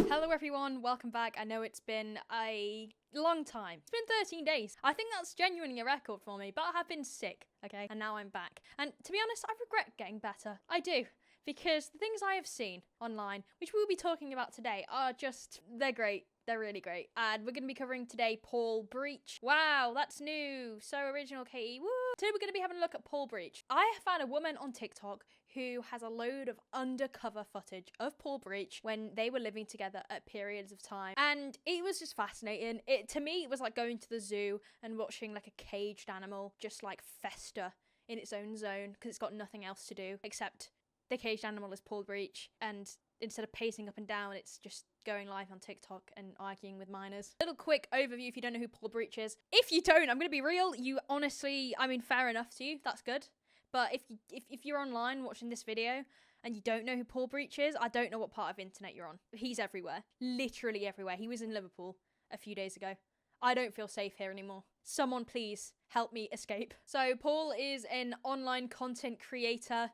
Hello everyone, welcome back. I know it's been a long time. It's been 13 days. I think that's genuinely a record for me, but I have been sick, okay? And now I'm back. And to be honest, I regret getting better. I do. Because the things I have seen online, which we'll be talking about today, are just, they're great. They're really great. And we're going to be covering today Paul Breach. Wow, that's new. So original, Katie. Woo! Today we're going to be having a look at Paul Breach. I found a woman on TikTok who has a load of undercover footage of Paul Breach when they were living together at periods of time. And it was just fascinating. To me, it was like going to the zoo and watching like a caged animal just like fester in its own zone because it's got nothing else to do except the caged animal is Paul Breach, and instead of pacing up and down, it's just going live on TikTok and arguing with minors. Little quick overview if you don't know who Paul Breach is. If you don't, I'm gonna be real, you honestly, I mean, fair enough to you, that's good. But if you're online watching this video and you don't know who Paul Breach is, I don't know what part of internet you're on. He's everywhere. Literally everywhere. He was in Liverpool a few days ago. I don't feel safe here anymore. Someone please help me escape. So Paul is an online content creator.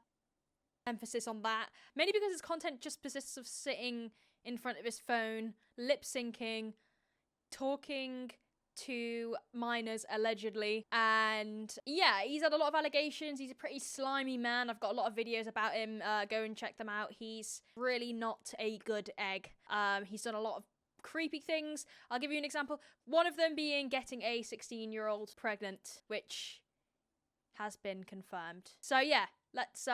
Emphasis on that, mainly because his content just persists of sitting in front of his phone, lip syncing, talking to minors allegedly, and yeah, he's had a lot of allegations. He's a pretty slimy man. I've got a lot of videos about him. Go and check them out. He's really not a good egg. He's done a lot of creepy things. I'll give you an example. One of them being getting a 16-year-old pregnant, which has been confirmed. So yeah, let's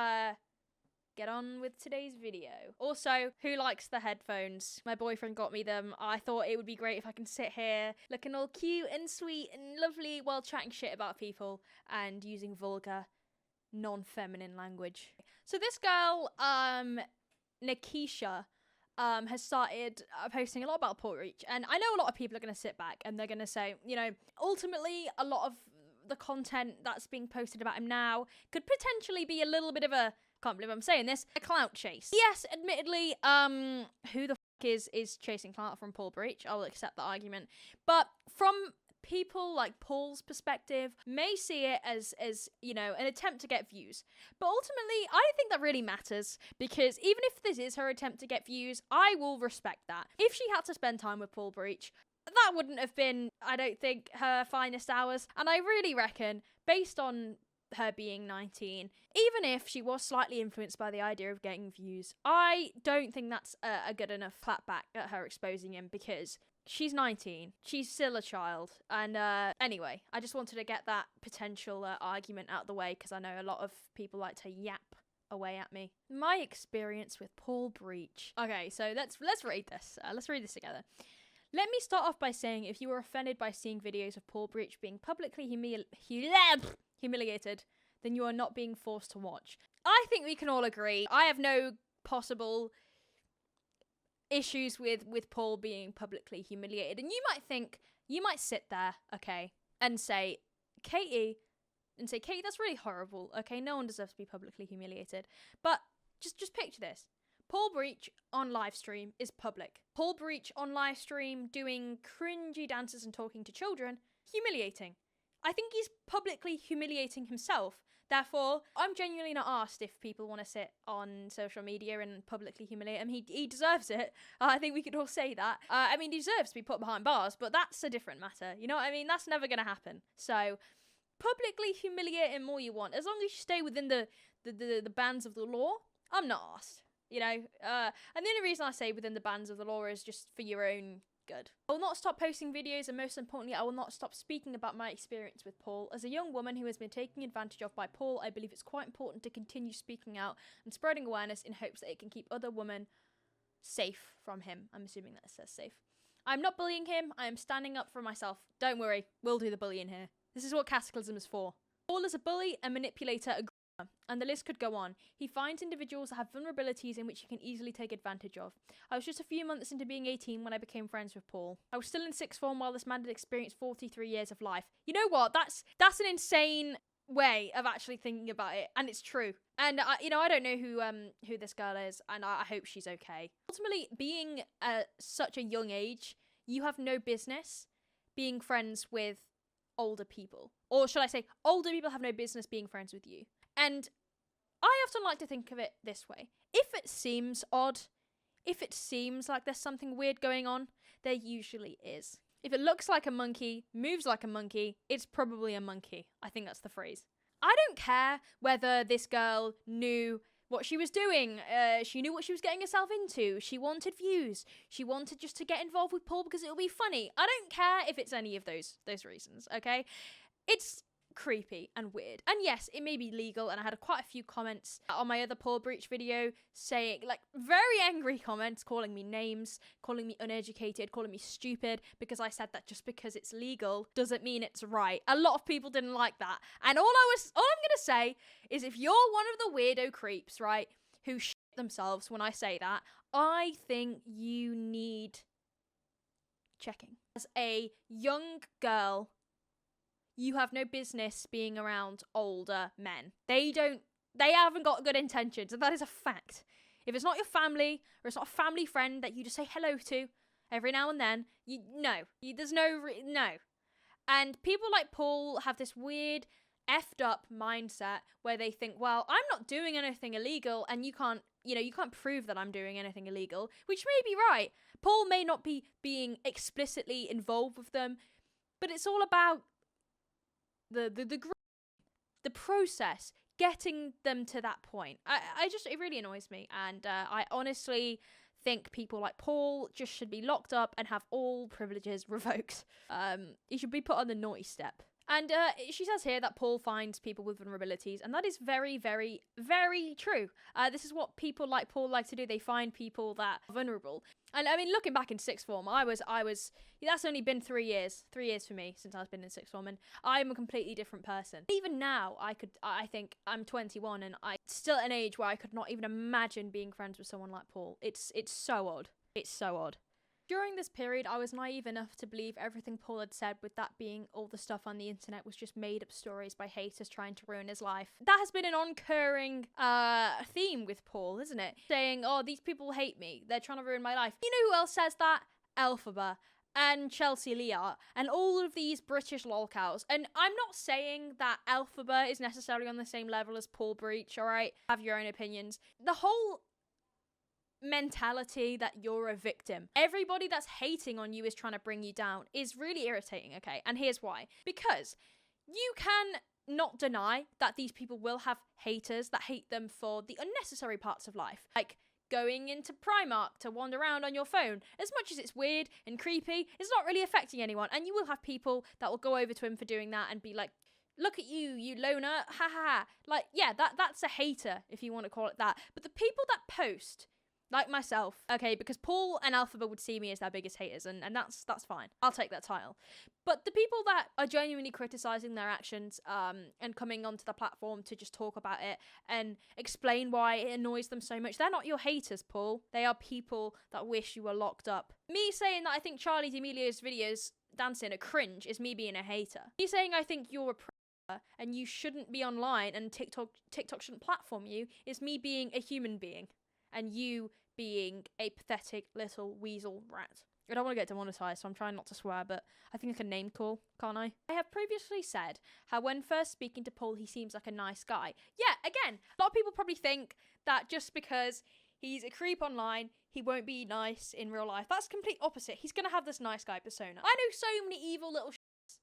get on with today's video. Also, who likes the headphones? My boyfriend got me them. I thought it would be great if I can sit here looking all cute and sweet and lovely while chatting shit about people and using vulgar, non-feminine language. So this girl, Nikisha, has started posting a lot about Paul Breach, and I know a lot of people are going to sit back and they're going to say, you know, ultimately a lot of the content that's being posted about him now could potentially be a little bit of a, can't believe I'm saying this, a clout chase. Yes, admittedly, who the fuck is chasing clout from Paul Breach? I will accept the argument. But from people like Paul's perspective, may see it as, you know, an attempt to get views. But ultimately, I don't think that really matters, because even if this is her attempt to get views, I will respect that. If she had to spend time with Paul Breach, that wouldn't have been, I don't think, her finest hours. And I really reckon, based on her being 19, even if she was slightly influenced by the idea of getting views, I don't think that's a good enough clapback at her exposing him, because she's 19, she's still a child. And anyway, I just wanted to get that potential argument out the way, because I know a lot of people like to yap away at me. My experience with Paul Breach. Okay, so let's read this. Let's read this together. Let me start off by saying, if you were offended by seeing videos of Paul Breach being publicly humiliated, then you are not being forced to watch. I think we can all agree. I have no possible issues with Paul being publicly humiliated. And you might think, you might sit there, okay, and say, Katie, that's really horrible, okay? No one deserves to be publicly humiliated. But just picture this. Paul Breach on live stream is public. Paul Breach on live stream doing cringy dances and talking to children, humiliating. I think he's publicly humiliating himself. Therefore, I'm genuinely not asked if people want to sit on social media and publicly humiliate him. He deserves it. I think we could all say that. I mean, he deserves to be put behind bars, but that's a different matter. You know what I mean? That's never going to happen. So, publicly humiliate him all you want. As long as you stay within the bands of the law, I'm not asked. You know? And the only reason I say within the bands of the law is just for your own good. I will not stop posting videos, and most importantly, I will not stop speaking about my experience with Paul. As a young woman who has been taken advantage of by Paul, I believe it's quite important to continue speaking out and spreading awareness in hopes that it can keep other women safe from him. I'm assuming that it says safe. I'm not bullying him. I am standing up for myself. Don't worry, we'll do the bullying here. This is what cataclysm is for. Paul is a bully, a manipulator, a and the list could go on. He finds individuals that have vulnerabilities in which he can easily take advantage of. I was just a few months into being 18 when I became friends with Paul. I was still in sixth form while this man had experienced 43 years of life. You know what? That's an insane way of actually thinking about it, and it's true. And I don't know who this girl is, and I hope she's okay. Ultimately, being such a young age, you have no business being friends with older people. Or should I say, older people have no business being friends with you. And I often like to think of it this way. If it seems odd, if it seems like there's something weird going on, there usually is. If it looks like a monkey, moves like a monkey, it's probably a monkey. I think that's the phrase. I don't care whether this girl knew what she was doing. She knew what she was getting herself into. She wanted views. She wanted just to get involved with Paul because it would be funny. I don't care if it's any of those reasons, okay? It's creepy and weird. And yes, it may be legal, and I had quite a few comments on my other Paul breach video saying, like, very angry comments, calling me names, calling me uneducated, calling me stupid, because I said that just because it's legal doesn't mean it's right. A lot of people didn't like that. And all I'm gonna say is, if you're one of the weirdo creeps, right, who shit themselves when I say that, I think you need checking. As a young girl, you have no business being around older men. They haven't got good intentions, and that is a fact. If it's not your family, or it's not a family friend that you just say hello to every now and then, there's no. And people like Paul have this weird, effed up mindset where they think, well, I'm not doing anything illegal, and you can't prove that I'm doing anything illegal, which may be right. Paul may not be being explicitly involved with them, but it's all about the process, getting them to that point. It really annoys me, and I honestly think people like Paul just should be locked up and have all privileges revoked. He should be put on the naughty step. And she says here that Paul finds people with vulnerabilities, and that is very, very, very true. This is what people like Paul like to do. They find people that are vulnerable. And I mean, looking back in sixth form, that's only been 3 years. 3 years for me since I've been in sixth form, and I'm a completely different person. Even now, I think I'm 21, and I'm still at an age where I could not even imagine being friends with someone like Paul. It's so odd. It's so odd. During this period, I was naive enough to believe everything Paul had said, with that being all the stuff on the internet was just made up stories by haters trying to ruin his life. That has been an occurring theme with Paul, isn't it? Saying, oh, these people hate me. They're trying to ruin my life. You know who else says that? Elphaba and Chelsea Leart and all of these British lolcows. And I'm not saying that Elphaba is necessarily on the same level as Paul Breach, alright? Have your own opinions. The whole mentality that you're a victim, everybody that's hating on you is trying to bring you down, is really irritating, okay? And here's why. Because you can not deny that these people will have haters that hate them for the unnecessary parts of life, like going into Primark to wander around on your phone. As much as it's weird and creepy, it's not really affecting anyone, and you will have people that will go over to him for doing that and be like, look at you, you loner, ha ha ha. Like, yeah, that's a hater, if you want to call it that. But the people that post, like myself, okay, because Paul and Elphaba would see me as their biggest haters, and that's fine. I'll take that title. But the people that are genuinely criticizing their actions and coming onto the platform to just talk about it and explain why it annoys them so much, they're not your haters, Paul. They are people that wish you were locked up. Me saying that I think Charli D'Amelio's videos dancing are cringe is me being a hater. Me saying I think you're a predator and you shouldn't be online and TikTok shouldn't platform you is me being a human being. And you being a pathetic little weasel rat. I don't want to get demonetized, so I'm trying not to swear, but I think I can name call, can't I? I have previously said how when first speaking to Paul, he seems like a nice guy. Yeah, again, a lot of people probably think that just because he's a creep online, he won't be nice in real life. That's complete opposite. He's going to have this nice guy persona. I know so many evil little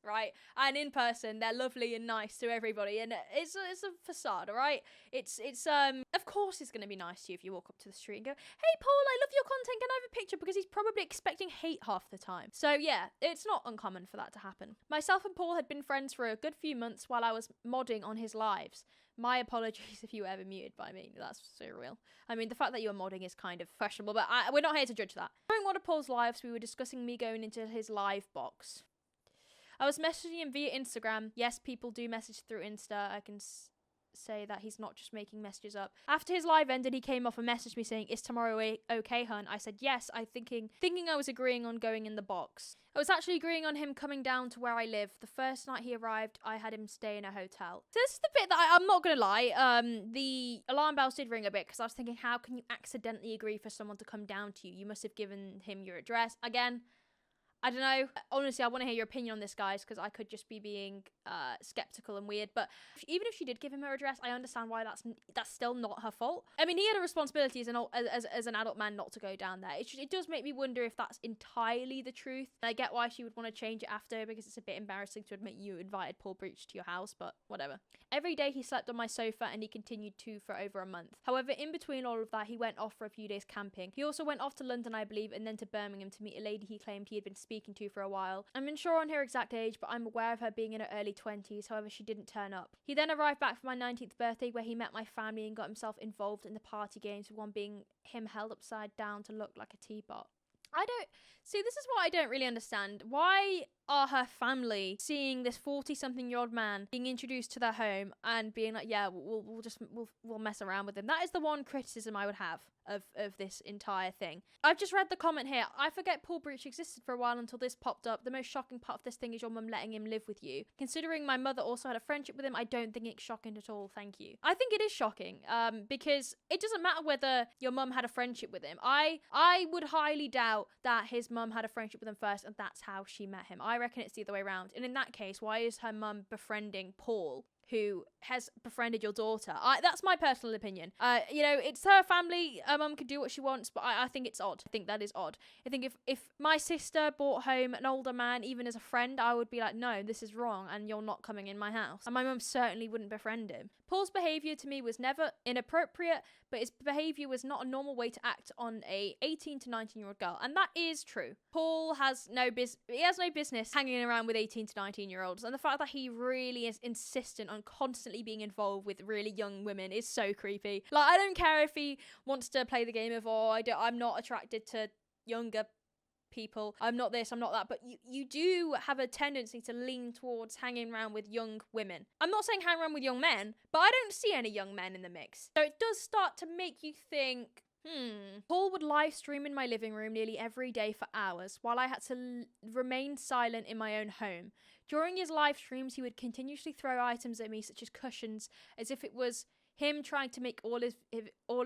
right? And in person, they're lovely and nice to everybody, and it's a facade, all right? It's of course it's going to be nice to you if you walk up to the street and go, hey, Paul, I love your content, can I have a picture? Because he's probably expecting hate half the time. So yeah, it's not uncommon for that to happen. Myself and Paul had been friends for a good few months while I was modding on his lives. My apologies if you were ever muted by me. That's surreal. I mean, the fact that you were modding is kind of questionable, but we're not here to judge that. During one of Paul's lives, we were discussing me going into his live box. I was messaging him via Instagram. Yes, people do message through Insta. I can say that he's not just making messages up. After his live ended, he came off and messaged me saying, is tomorrow okay, hun? I said yes, thinking I was agreeing on going in the box. I was actually agreeing on him coming down to where I live. The first night he arrived, I had him stay in a hotel. So this is the bit that I'm not going to lie, the alarm bells did ring a bit because I was thinking, how can you accidentally agree for someone to come down to you? You must have given him your address. Again, I don't know. Honestly, I want to hear your opinion on this, guys, because I could just be being skeptical and weird. But even if she did give him her address, I understand why that's still not her fault. I mean, he had a responsibility as an adult man not to go down there. It does make me wonder if that's entirely the truth. I get why she would want to change it after, because it's a bit embarrassing to admit you invited Paul Breach to your house, but whatever. Every day he slept on my sofa, and he continued to for over a month. However, in between all of that, he went off for a few days camping. He also went off to London, I believe, and then to Birmingham to meet a lady he claimed he had been speaking to for a while. I'm unsure on her exact age, but I'm aware of her being in her early 20s, however she didn't turn up. He then arrived back for my 19th birthday, where he met my family and got himself involved in the party games, with one being him held upside down to look like a teapot. This is what I don't really understand. Why are her family seeing this 40-something-year-old man being introduced to their home and being like, yeah, we'll mess around with him? That is the one criticism I would have of this entire thing. I've just read the comment here. I forget Paul Breach existed for a while until this popped up. The most shocking part of this thing is your mum letting him live with you. Considering my mother also had a friendship with him, I don't think it's shocking at all. Thank you. I think it is shocking, because it doesn't matter whether your mum had a friendship with him. I would highly doubt that his mum had a friendship with him first and that's how she met him. I reckon it's the other way around. And in that case, why is her mum befriending Paul, who has befriended your daughter? That's my personal opinion. It's her family. Her mum can do what she wants, but I think it's odd. I think that is odd. I think if my sister brought home an older man, even as a friend, I would be like, no, this is wrong, and you're not coming in my house. And my mum certainly wouldn't befriend him. Paul's behaviour to me was never inappropriate, but his behaviour was not a normal way to act on a 18 to 19-year-old girl, and that is true. Paul has no business hanging around with 18 to 19-year-olds, and the fact that he really is insistent on constantly being involved with really young women is so creepy. Like, I don't care if he wants to play the game of, I'm not attracted to younger people, I'm not this, I'm not that, but you do have a tendency to lean towards hanging around with young women. I'm not saying hang around with young men, but I don't see any young men in the mix. So it does start to make you think, Paul would live stream in my living room nearly every day for hours, while I had to remain silent in my own home. During his live streams, he would continuously throw items at me, such as cushions, as if it was him trying to make all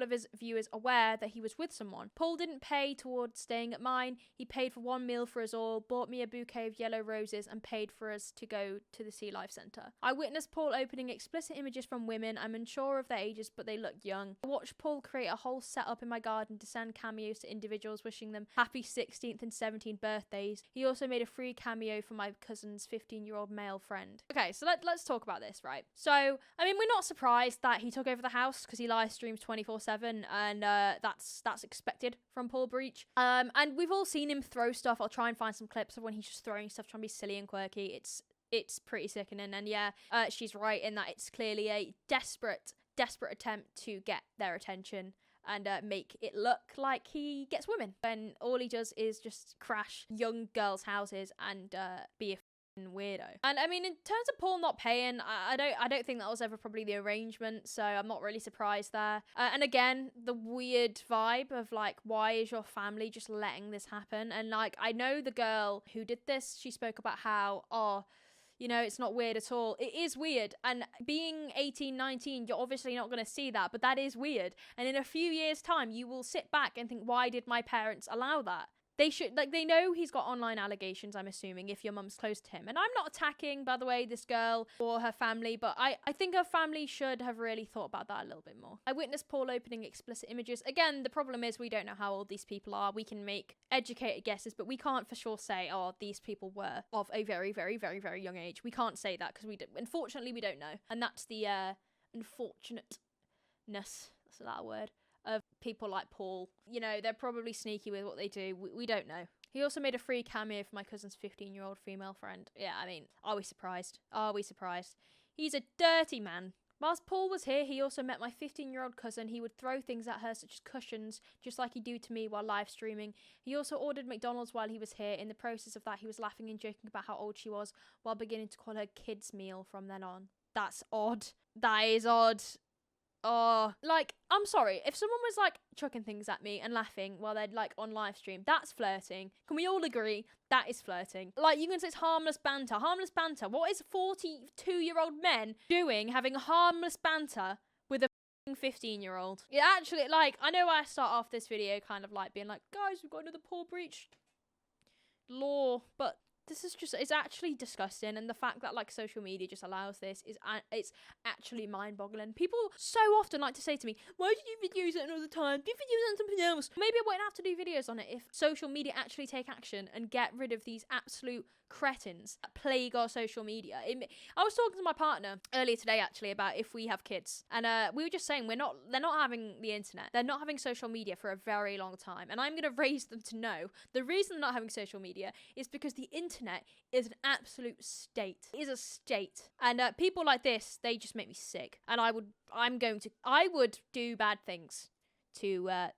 of his viewers aware that he was with someone. Paul didn't pay towards staying at mine. He paid for one meal for us all, bought me a bouquet of yellow roses, and paid for us to go to the Sea Life Centre. I witnessed Paul opening explicit images from women. I'm unsure of their ages, but they look young. I watched Paul create a whole setup in my garden to send cameos to individuals, wishing them happy 16th and 17th birthdays. He also made a free cameo for my cousin's 15-year-old male friend. Okay, so let's talk about this, right? So, I mean, we're not surprised that he took over the house, because he live streams 24/7, and that's expected from Paul Breach. And we've all seen him throw stuff. I'll try and find some clips of when he's just throwing stuff, trying to be silly and quirky. It's pretty sickening, and yeah, she's right in that it's clearly a desperate attempt to get their attention and make it look like he gets women, when all he does is just crash young girls' houses and be a weirdo. And I mean, in terms of Paul not paying, I don't think that was ever probably the arrangement, so I'm not really surprised there. And again, the weird vibe of like, why is your family just letting this happen? And like, I know the girl who did this, she spoke about how, it's not weird at all. It is weird. And being 18, 19, you're obviously not going to see that, but that is weird. And in a few years' time, you will sit back and think, why did my parents allow that? They know he's got online allegations, I'm assuming, if your mum's close to him. And I'm not attacking, by the way, this girl or her family, but I think her family should have really thought about that a little bit more. I witnessed Paul opening explicit images. Again, the problem is we don't know how old these people are. We can make educated guesses, but we can't for sure say, these people were of a very, very, very, very young age. We can't say that because unfortunately, we don't know. And that's the unfortunateness, that's that word, of people like Paul. They're probably sneaky with what they do. We don't know. He also made a free cameo for my cousin's 15-year-old female friend. Yeah, I mean, are we surprised? Are we surprised? He's a dirty man. Whilst Paul was here, he also met my 15-year-old cousin. He would throw things at her, such as cushions, just like he'd do to me while live streaming. He also ordered McDonald's while he was here. In the process of that, he was laughing and joking about how old she was, while beginning to call her kids' meal from then on. That's odd. That is odd. I'm sorry, if someone was like chucking things at me and laughing while they're like on live stream, that's flirting. Can we all agree that is flirting? Like, you can say it's harmless banter. Harmless banter. What is 42-year-old men doing having harmless banter with a 15-year-old? Yeah, actually, like, I know I start off this video kind of like being like, guys, we've got another Paul Breach law, but this is just, it's actually disgusting. And the fact that like social media just allows this is, it's actually mind-boggling. People so often like to say to me, why do you videos on it all the time? Do videos on something else? Maybe I won't have to do videos on it if social media actually take action and get rid of these absolute cretins that plague our social media. I was talking to my partner earlier today actually about if we have kids, and we were just saying they're not having the internet, they're not having social media for a very long time, and I'm going to raise them to know the reason they're not having social media is because the internet is an absolute state. It is a state, and people like this, they just make me sick, and I would do bad things to a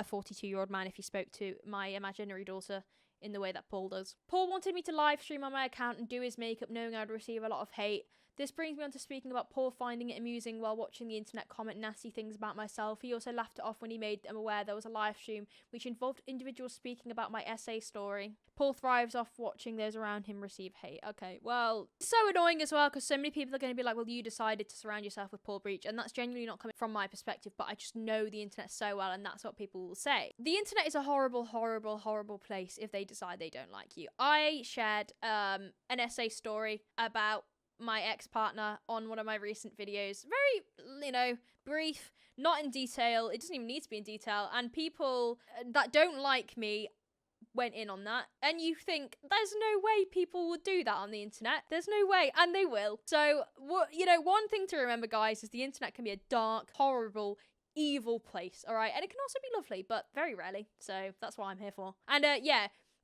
42-year-old man if he spoke to my imaginary daughter in the way that Paul does. Paul wanted me to live stream on my account and do his makeup knowing I'd receive a lot of hate. This brings me on to speaking about Paul finding it amusing while watching the internet comment nasty things about myself. He also laughed it off when he made them aware there was a live stream which involved individuals speaking about my essay story. Paul thrives off watching those around him receive hate. Okay, well, it's so annoying as well because so many people are going to be like, well, you decided to surround yourself with Paul Breach, and that's genuinely not coming from my perspective, but I just know the internet so well, and that's what people will say. The internet is a horrible, horrible, horrible place if they decide they don't like you. I shared an essay story about my ex-partner on one of my recent videos. Very, brief, not in detail. It doesn't even need to be in detail. And people that don't like me went in on that. And you think, there's no way people would do that on the internet. There's no way. And they will. So, one thing to remember, guys, is the internet can be a dark, horrible, evil place, all right? And it can also be lovely, but very rarely. So that's what I'm here for. And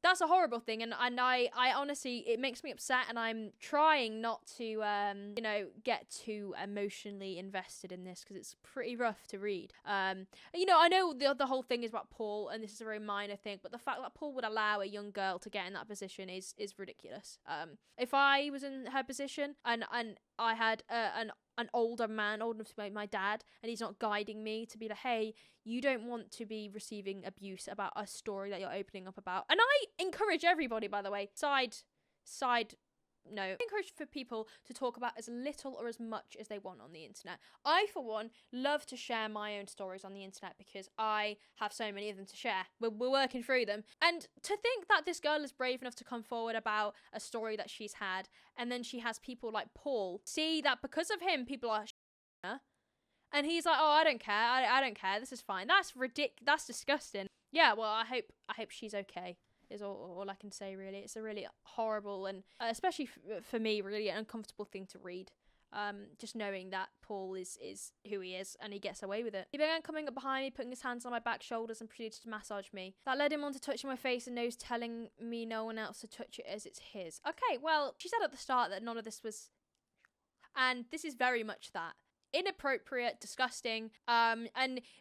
that's a horrible thing, and I honestly, it makes me upset, and I'm trying not to, get too emotionally invested in this, because it's pretty rough to read. I know the whole thing is about Paul, and this is a very minor thing, but the fact that Paul would allow a young girl to get in that position is ridiculous. If I was in her position, and I had an older man, old enough to be my dad, and he's not guiding me to be like, hey, you don't want to be receiving abuse about a story that you're opening up about. And I encourage everybody, by the way, side note, I encourage for people to talk about as little or as much as they want on the internet. I, for one, love to share my own stories on the internet because I have so many of them to share. We're working through them. And to think that this girl is brave enough to come forward about a story that she's had, and then she has people like Paul see that because of him, people are her, and he's like, oh, I don't care. I don't care. This is fine. That's ridiculous. That's disgusting. Yeah, well, I hope she's okay. Is all I can say, really. It's a really horrible and, especially for me, really uncomfortable thing to read. Just knowing that Paul is who he is and he gets away with it. He began coming up behind me, putting his hands on my back, shoulders, and proceeded to massage me. That led him on to touching my face and nose, telling me no one else to touch it as it's his. Okay, well, she said at the start that none of this was... And this is very much that. Inappropriate, disgusting, and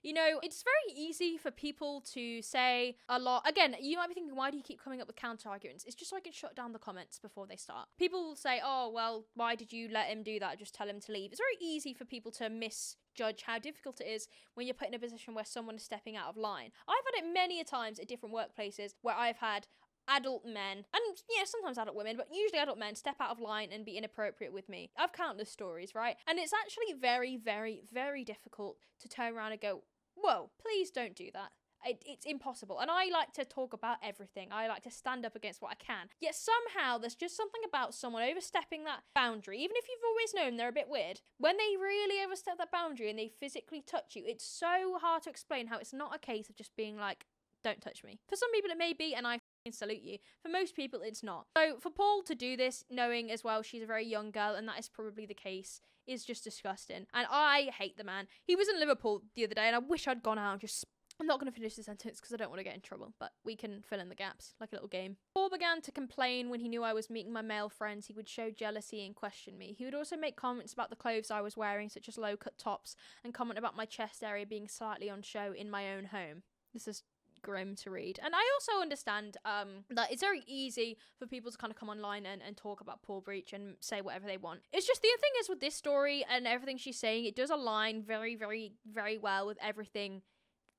it's very easy for people to say a lot. Again, you might be thinking, why do you keep coming up with counter arguments? It's just so I can shut down the comments before they start. People will say, oh, well, why did you let him do that? Just tell him to leave. It's very easy for people to misjudge how difficult it is when you're put in a position where someone is stepping out of line. I've had it many a times at different workplaces where I've had adult men, and sometimes adult women, but usually adult men, step out of line and be inappropriate with me. I've countless stories, right? And it's actually very, very, very difficult to turn around and go, whoa, please don't do that. It's impossible. And I like to talk about everything. I like to stand up against what I can. Yet somehow there's just something about someone overstepping that boundary, even if you've always known they're a bit weird. When they really overstep that boundary and they physically touch you, it's so hard to explain how it's not a case of just being like, don't touch me. For some people it may be, and I salute you. For most people, it's not. So for Paul to do this, knowing as well she's a very young girl, and that is probably the case, is just disgusting. And I hate the man. He was in Liverpool the other day, and I wish I'd gone out and just... I'm not going to finish the sentence because I don't want to get in trouble, but we can fill in the gaps like a little game. Paul began to complain when he knew I was meeting my male friends. He would show jealousy and question me. He would also make comments about the clothes I was wearing, such as low-cut tops, and comment about my chest area being slightly on show in my own home. This is grim to read. And I also understand that it's very easy for people to kind of come online and talk about Paul Breach and say whatever they want. It's just the thing is with this story and everything she's saying, it does align very, very, very well with everything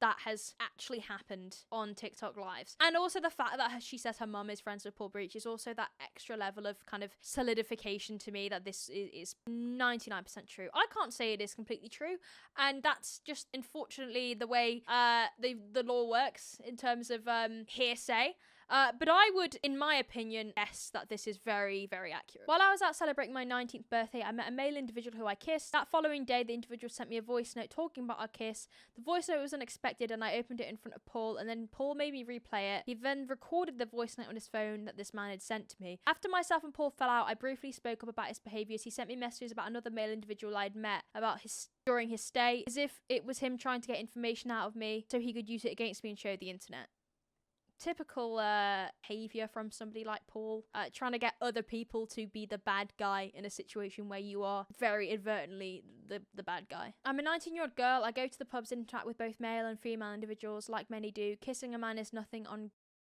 that has actually happened on TikTok lives. And also the fact that she says her mum is friends with Paul Breach is also that extra level of kind of solidification to me that this is 99% true. I can't say it is completely true, and that's just unfortunately the way the law works in terms of hearsay. But I would, in my opinion, guess that this is very, very accurate. While I was out celebrating my 19th birthday, I met a male individual who I kissed. That following day, the individual sent me a voice note talking about our kiss. The voice note was unexpected, and I opened it in front of Paul, and then Paul made me replay it. He then recorded the voice note on his phone that this man had sent to me. After myself and Paul fell out, I briefly spoke up about his behaviours. He sent me messages about another male individual I'd met during his stay, as if it was him trying to get information out of me so he could use it against me and show the internet. Typical behavior from somebody like Paul, trying to get other people to be the bad guy in a situation where you are very inadvertently the bad guy. I'm a 19-year-old girl. I go to the pubs and interact with both male and female individuals like many do. Kissing a man is nothing on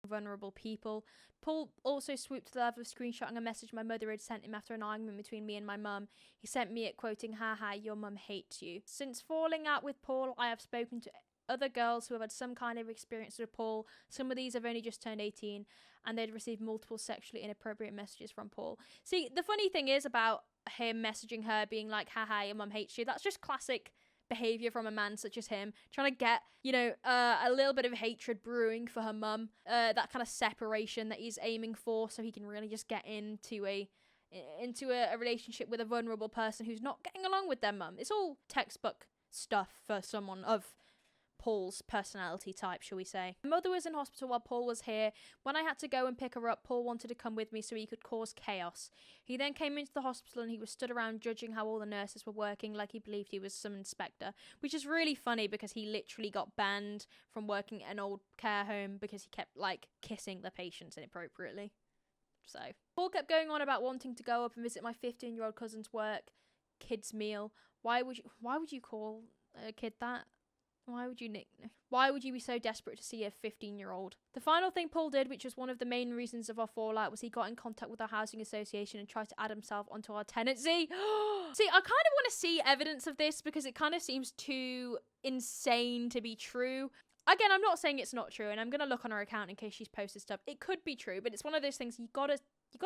vulnerable people. Paul also swooped to the level of screenshotting a message my mother had sent him after an argument between me and my mum. He sent me it quoting, "Haha, your mum hates you." Since falling out with Paul, I have spoken to other girls who have had some kind of experience with Paul. Some of these have only just turned 18, and they'd received multiple sexually inappropriate messages from Paul. See, the funny thing is about him messaging her being like, "Haha, your mum hates you," that's just classic behavior from a man such as him, trying to get, a little bit of hatred brewing for her mum, that kind of separation that he's aiming for, so he can really just get into a relationship with a vulnerable person who's not getting along with their mum. It's all textbook stuff for someone of Paul's personality type, shall we say. My mother was in hospital while Paul was here. When I had to go and pick her up, Paul wanted to come with me so he could cause chaos. He then came into the hospital and he was stood around judging how all the nurses were working like he believed he was some inspector, which is really funny because he literally got banned from working at an old care home because he kept, kissing the patients inappropriately. So, Paul kept going on about wanting to go up and visit my 15-year-old cousin's work, kid's meal. Why would you call a kid that? Why would you be so desperate to see a 15-year-old? The final thing Paul did, which was one of the main reasons of our fallout, was he got in contact with our housing association and tried to add himself onto our tenancy. See, I kind of want to see evidence of this because it kind of seems too insane to be true. Again, I'm not saying it's not true, and I'm going to look on her account in case she's posted stuff. It could be true, but it's one of those things you gotta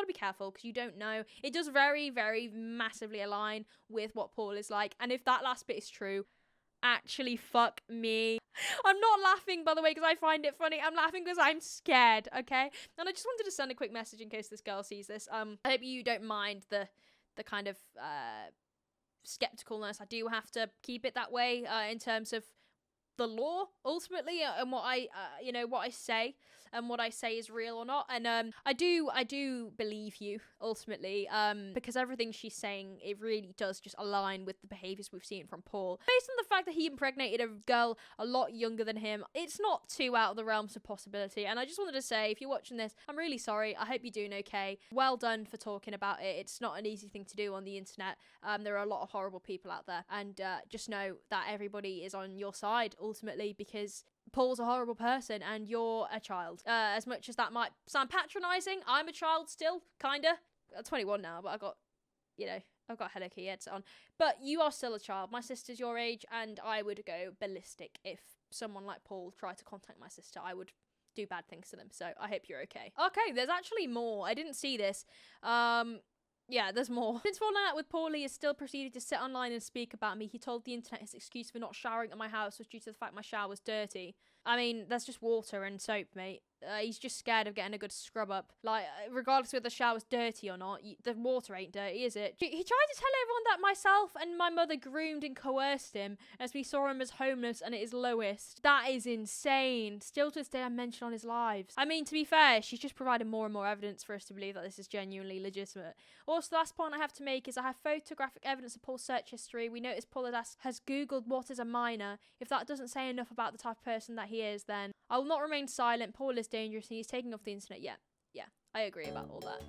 be careful because you don't know. It does very, very massively align with what Paul is like, and if that last bit is true, actually fuck me. I'm not laughing, by the way, because I find it funny. I'm laughing because I'm scared, okay? And I just wanted to send a quick message in case this girl sees this. I hope you don't mind the kind of skepticalness. I do have to keep it that way in terms of the law ultimately, and what I say and what I say is real or not. And I do believe you ultimately, because everything she's saying, it really does just align with the behaviors we've seen from Paul. Based on the fact that he impregnated a girl a lot younger than him, it's not too out of the realms of possibility. And I just wanted to say, if you're watching this, I'm really sorry. I hope you're doing okay. Well done for talking about it. It's not an easy thing to do on the internet. There are a lot of horrible people out there, and just know that everybody is on your side ultimately, because Paul's a horrible person and you're a child. As much as that might sound patronizing, I'm a child still, kinda. I'm 21 now, but I've got headache heads on. But you are still a child. My sister's your age, and I would go ballistic if someone like Paul tried to contact my sister. I would do bad things to them, so I hope you're okay. Okay, there's actually more. I didn't see this. Yeah, there's more. Since falling out with Paul, he has still proceeded to sit online and speak about me. He told the internet his excuse for not showering at my house was due to the fact my shower was dirty. I mean, that's just water and soap, mate. He's just scared of getting a good scrub up. Regardless whether the shower's dirty or not, the water ain't dirty, is it? He tried to tell everyone that myself and my mother groomed and coerced him, as we saw him as homeless and at his lowest. That is insane. Still to this day, I mention on his lives. I mean, to be fair, she's just provided more and more evidence for us to believe that this is genuinely legitimate. Also, the last point I have to make is I have photographic evidence of Paul's search history. We notice Paul has Googled what is a minor. If that doesn't say enough about the type of person that he is, then I will not remain silent. Paul is dangerous and he's taking off the internet. Yeah, I agree about all that.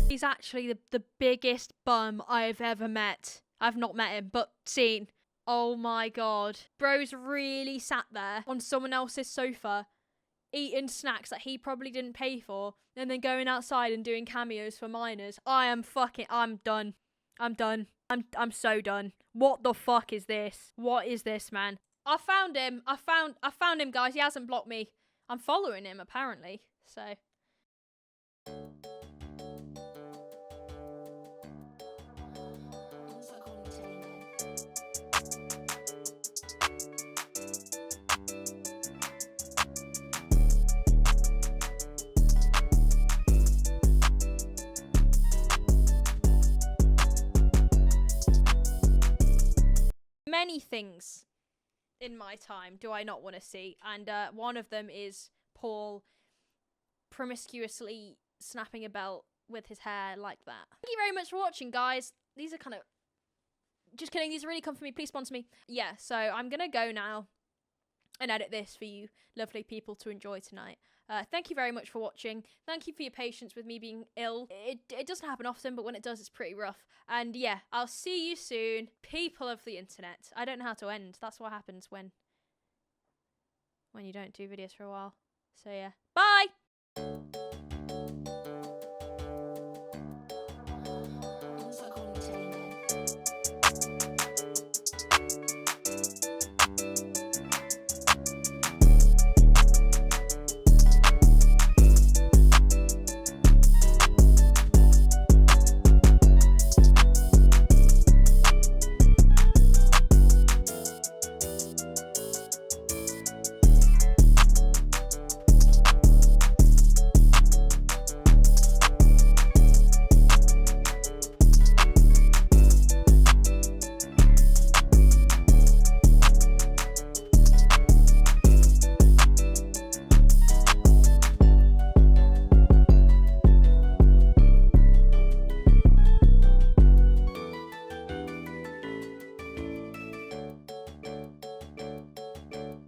He's actually the biggest bum I've ever met. I've not met him, but seen. Oh my god. Bro's really sat there on someone else's sofa, eating snacks that he probably didn't pay for, and then going outside and doing cameos for minors. I'm done. I'm so done. What the fuck is this? What is this, man? I found him. I found him, guys. He hasn't blocked me. I'm following him, apparently. So. Many things in my time do I not want to see, and one of them is Paul promiscuously snapping a belt with his hair like that. Thank you very much for watching, guys. These are kind of... Just kidding, these really come from me. Please sponsor me. Yeah, so I'm gonna go now and edit this for you lovely people to enjoy tonight. Thank you very much for watching. Thank you for your patience with me being ill. It doesn't happen often, but when it does, it's pretty rough. And yeah, I'll see you soon, people of the internet. I don't know how to end. That's what happens when you don't do videos for a while. So yeah, bye!